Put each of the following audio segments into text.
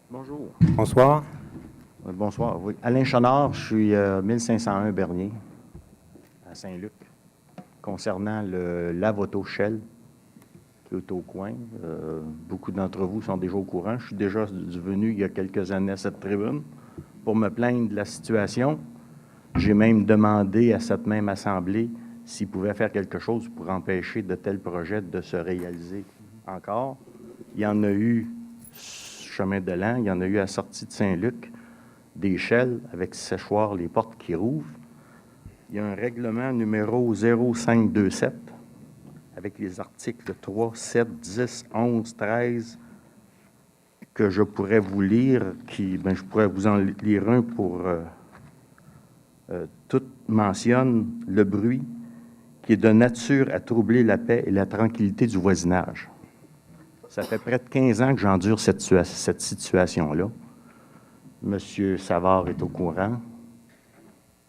Bonjour. Bonsoir. Bonsoir. Oui. Alain Chonard, je suis 1501 Bernier, à Saint-Luc, concernant le lave-auto Shell, qui est au coin. Beaucoup d'entre vous sont déjà au courant. Je suis déjà venu il y a quelques années à cette tribune pour me plaindre de la situation. J'ai même demandé à cette même assemblée s'ils pouvaient faire quelque chose pour empêcher de tels projets de se réaliser encore. Il y en a eu chemin de l'An, il y en a eu à la sortie de Saint-Luc, des Shell avec séchoir, les portes qui rouvrent. Il y a un règlement numéro 0527 avec les articles 3, 7, 10, 11, 13 que je pourrais vous lire, je pourrais vous en lire un pour... tout mentionne le bruit qui est de nature à troubler la paix et la tranquillité du voisinage. Ça fait près de 15 ans que j'endure cette situation-là. Monsieur Savard est au courant.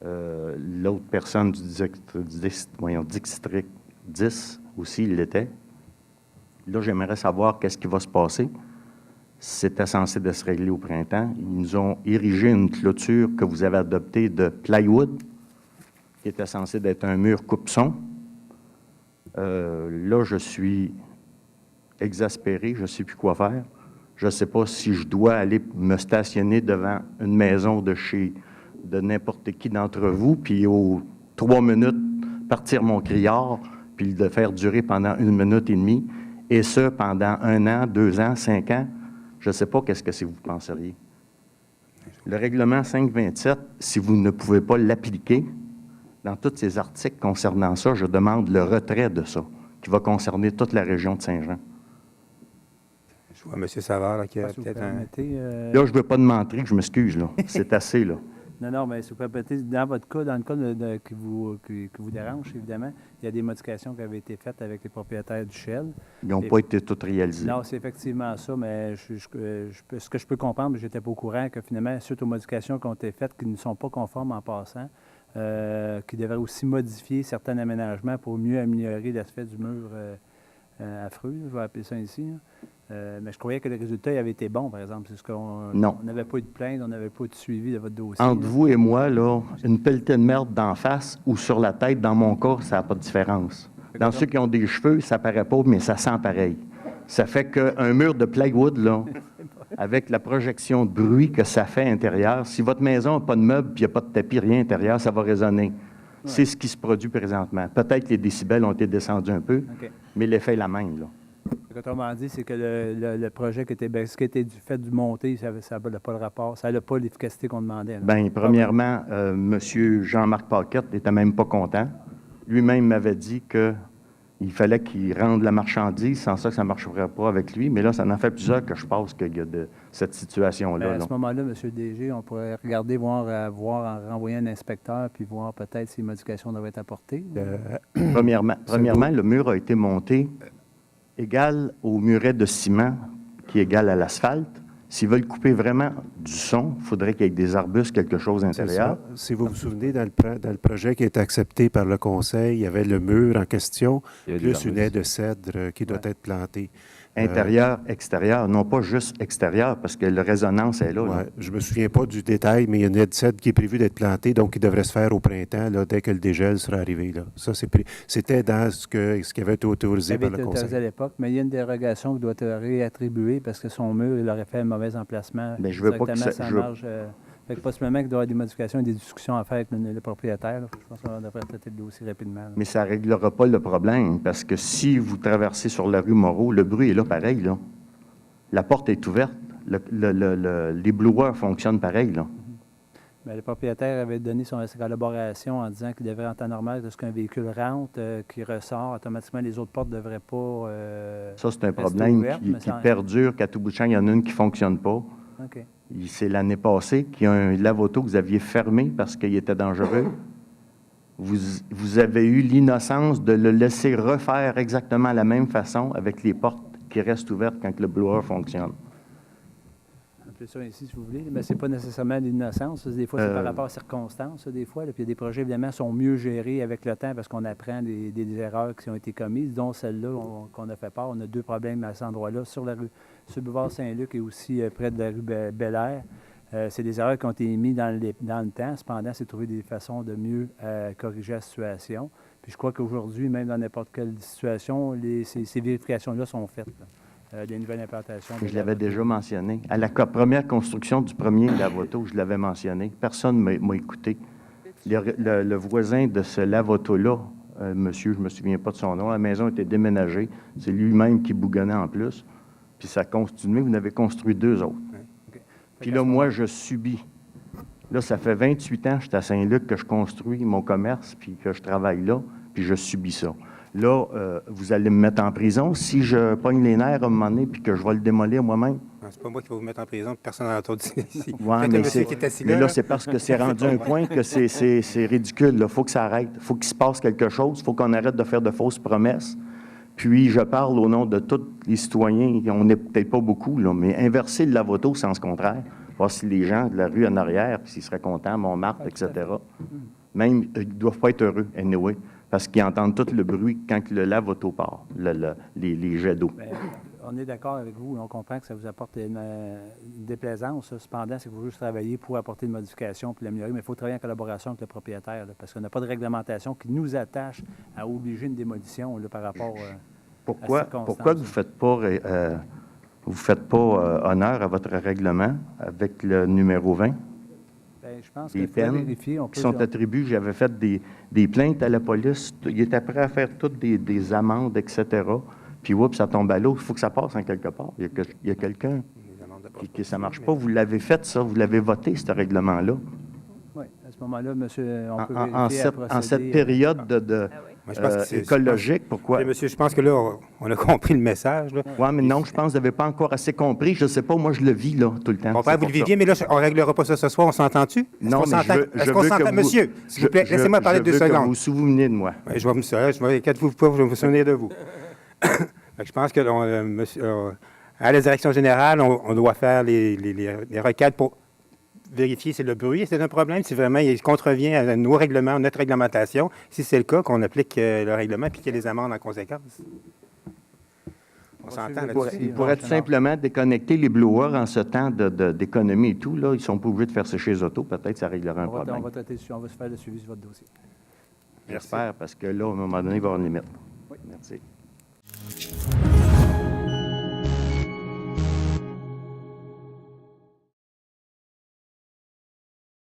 L'autre personne du district 10 aussi, il l'était. Là, j'aimerais savoir qu'est-ce qui va se passer. C'était censé de se régler au printemps. Ils nous ont érigé une clôture que vous avez adoptée de plywood, qui était censé d'être un mur coupe-son. Là, je suis exaspéré, je ne sais plus quoi faire. Je ne sais pas si je dois aller me stationner devant une maison de n'importe qui d'entre vous, puis aux 3 minutes, partir mon criard, puis le faire durer pendant 1 minute et demie, et ce, pendant 1 an, 2 ans, 5 ans. Je ne sais pas qu'est-ce que vous penseriez. Le règlement 527, si vous ne pouvez pas l'appliquer, dans tous ces articles concernant ça, je demande le retrait de ça, qui va concerner toute la région de Saint-Jean. Je vois M. Savard là, qui a peut-être un... Là, je ne veux pas de mentir, je m'excuse, là. C'est assez, là. Non, mais si vous permettez, dans votre cas, dans le cas qui vous dérange, évidemment, il y a des modifications qui avaient été faites avec les propriétaires du Shell. Ils n'ont pas été toutes réalisées. Non, c'est effectivement ça, mais ce que je peux comprendre, je n'étais pas au courant que finalement, suite aux modifications qui ont été faites, qui ne sont pas conformes en passant, qui devraient aussi modifier certains aménagements pour mieux améliorer l'aspect du mur affreux, je vais appeler ça ainsi. Mais je croyais que le résultat avait été bon, par exemple. C'est ce qu'on n'avait pas eu de plainte, on n'avait pas eu de suivi de votre dossier. Entre vous et moi, là, une pelletée de merde d'en face ou sur la tête, dans mon cas, ça n'a pas de différence. Dans ceux qui ont des cheveux, ça paraît pas, mais ça sent pareil. Ça fait qu'un mur de plywood, là, avec la projection de bruit que ça fait intérieur, si votre maison n'a pas de meubles et il n'y a pas de tapis, rien intérieur, ça va résonner. Ouais. C'est ce qui se produit présentement. Peut-être que les décibels ont été descendus un peu, mais l'effet est la même, là. Autrement dit, c'est que le projet ce qui était fait du monté, ça n'a pas le rapport, ça n'a pas l'efficacité qu'on demandait. Bien, premièrement, M. Jean-Marc Paquette n'était même pas content. Lui-même m'avait dit qu'il fallait qu'il rende la marchandise, sans ça que ça ne marcherait pas avec lui. Mais là, ça en fait plusieurs que je pense qu'il y a de cette situation-là. À ce moment-là, M. le DG, on pourrait regarder, voir en renvoyer un inspecteur, puis voir peut-être si les modifications doivent être apportées. Premièrement, le mur a été monté égal au muret de ciment qui est égal à l'asphalte. S'ils veulent couper vraiment du son, il faudrait qu'il y ait des arbustes, quelque chose à l'intérieur. Si vous vous souvenez, dans le projet qui a été accepté par le Conseil, il y avait le mur en question, plus une haie de cèdre qui doit être plantée. Intérieur, extérieur, non pas juste extérieur, parce que la résonance est là. Ouais, je ne me souviens pas du détail, mais il y a une haie de cèdre qui est prévue d'être plantée, donc qui devrait se faire au printemps, là, dès que le dégel sera arrivé. Là. Ça, c'était dans ce qui avait été autorisé par le Conseil. À l'époque, mais il y a une dérogation qui doit être réattribuée parce que son mur, il aurait fait un mauvais emplacement. Mais je veux pas que ça... Fait que possiblement qu'il doit y avoir des modifications et des discussions à faire avec le propriétaire. Là. Je pense qu'on devrait traiter le dossier rapidement. Là. Mais ça ne réglera pas le problème, parce que si vous traversez sur la rue Moreau, le bruit est là pareil. Là. La porte est ouverte. L'ébloueur fonctionne pareil. Là. Bien, le propriétaire avait donné sa collaboration en disant qu'il devrait, en temps normal, lorsqu'un véhicule rentre, qui ressort, automatiquement, les autres portes ne devraient pas ça, c'est un problème qui perdure, qu'à tout bout de champ, il y en a une qui ne fonctionne pas. OK. C'est l'année passée qu'il y a un lave-auto que vous aviez fermé parce qu'il était dangereux. Vous avez eu l'innocence de le laisser refaire exactement la même façon avec les portes qui restent ouvertes quand le blower fonctionne. appeler ça ainsi, si vous voulez. Mais ce n'est pas nécessairement l'innocence. Des fois, c'est par rapport aux circonstances, des fois. Là. Puis il y a des projets, évidemment, sont mieux gérés avec le temps parce qu'on apprend des erreurs qui ont été commises, dont celle-là qu'on a fait part. On a 2 problèmes à cet endroit-là, sur le boulevard Saint-Luc et aussi près de la rue Bel-Air. C'est des erreurs qui ont été mises dans le temps. Cependant, c'est trouver des façons de mieux corriger la situation. Puis je crois qu'aujourd'hui, même dans n'importe quelle situation, ces vérifications-là sont faites. Des nouvelles implantations. Je l'avais déjà mentionné. À la première construction du premier lave-auto, je l'avais mentionné. Personne ne m'a écouté. Le voisin de ce lave-auto-là, monsieur, je ne me souviens pas de son nom, la maison était déménagée. C'est lui-même qui bougonnait en plus. Puis ça a continué. Vous en avez construit 2 autres. Okay. Puis là, moi, je subis. Là, ça fait 28 ans que je suis à Saint-Luc, que je construis mon commerce, puis que je travaille là, puis je subis ça. Là, vous allez me mettre en prison si je pogne les nerfs à un moment donné puis que je vais le démolir moi-même. C'est pas moi qui vais vous mettre en prison, personne n'a entendu ici. Ouais, mais là, c'est parce que c'est rendu un point que c'est ridicule. Il faut que ça arrête. Il faut qu'il se passe quelque chose. Il faut qu'on arrête de faire de fausses promesses. Puis, je parle au nom de tous les citoyens. On n'est peut-être pas beaucoup, là, mais inverser le lave-auto, sens contraire. Voir si les gens de la rue en arrière, s'ils seraient contents, Montmartre, etc., même, ils ne doivent pas être heureux, anyway. Parce qu'ils entendent tout le bruit quand le lave-auto part, les jets d'eau. Bien, on est d'accord avec vous. On comprend que ça vous apporte une déplaisance. Cependant, c'est qu'il faut juste travailler pour apporter une modification puis l'améliorer. Mais il faut travailler en collaboration avec le propriétaire là, parce qu'on n'a pas de réglementation qui nous attache à obliger une démolition là, par rapport Pourquoi vous ne faites pas honneur à votre règlement avec le numéro 20? Bien, je pense les qu'il faut peines vérifier. qui sont attribuées. J'avais fait des plaintes à la police. Il était prêt à faire toutes des amendes, etc. Puis, oups, ça tombe à l'eau. Il faut que ça passe en quelque part. Il y a quelqu'un qui ça ne marche pas. Vous l'avez fait, ça. Vous l'avez voté, ce règlement-là. Oui, à ce moment-là, monsieur, on peut vérifier en cette période écologique, pourquoi? Monsieur, je pense que là, on a compris le message. Oui, mais non, je pense que vous n'avez pas encore assez compris. Je ne sais pas, moi, je le vis, là, tout le temps. Mon père, vous le viviez, mais là, on ne réglera pas ça ce soir. On s'entend-tu? Non, mais je veux que vous... Monsieur, s'il vous plaît, laissez-moi parler 2 secondes. Vous vous souvenez de moi. Oui, je vais inquiétez-vous pas, je vais me souvenir de vous. Je pense que à la direction générale, on doit faire les requêtes pour vérifier si le bruit c'est un problème, si vraiment il contrevient à nos règlements, notre réglementation. Si c'est le cas, qu'on applique le règlement et qu'il y ait les amendes en conséquence. On s'entend là-dessus. Il pourrait tout simplement déconnecter les blowers en ce temps d'économie et tout. Là, ils ne sont pas obligés de faire sécher les autos. Peut-être que ça réglera un problème. On va traiter dessus. On va se faire le suivi de votre dossier. J'espère, parce que là, à un moment donné, il va y avoir une limite. Oui. Merci.